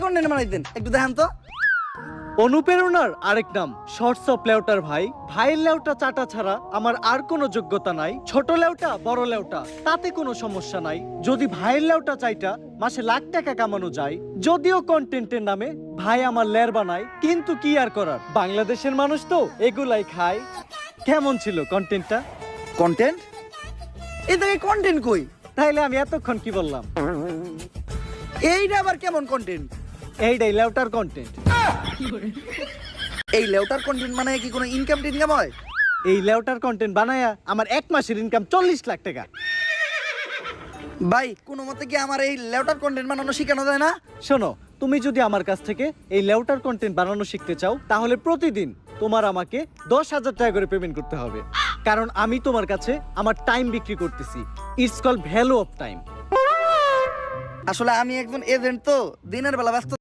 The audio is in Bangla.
কন্টেন্ট বানাইতেন একটু দেখান তো। অনুপ্রেরণার আরেক নাম শর্টস অফ লেউটার ভাই। ভাইয়ের লেউটা চাটা ছাড়া আমার আর কোনো যোগ্যতা নাই। ছোট লেউটা বড় লেউটা তাতে কোনো সমস্যা নাই। যদি ভাইয়ের লেউটা চাইটা মাসে লাখ টাকা কামানো যায়, যদিও কন্টেন্টের নামে ভাই আমার লের বানায়, কিন্তু কি আর করার, বাংলাদেশের মানুষ তো এগুলাই খায়। কেমন ছিল কন্টেন্টটা? কন্টেন্ট? এই থেকে কন্টেন্ট কই? তাইলে আমি এতক্ষণ কি বললাম? এইটা আবার কেমন কন্টেন্ট? এইটাই লেউটার কন্টেন্ট। এই লেউটার কন্টেন্ট মানে কি কোনো ইনকাম টিনকাম হয়? এই লেউটার কন্টেন্ট বানায়া আমার এক মাসের ইনকাম 40 লাখ টাকা। ভাই কোনো মতে কি আমার এই লেউটার কন্টেন্ট বানানো শেখানো যায় না? শোনো, তুমি যদি আমার কাছ থেকে এই লেউটার কন্টেন্ট বানানো শিখতে চাও, তাহলে প্রতিদিন তোমার আমাকে 10,000 টাকা করে পেমেন্ট করতে হবে। কারণ আমি তোমার কাছে আমার টাইম বিক্রি করতেছি। It's call value of time. আসলে আমি একজন এজেন্ট, তো দিনের বেলা ব্যস্ত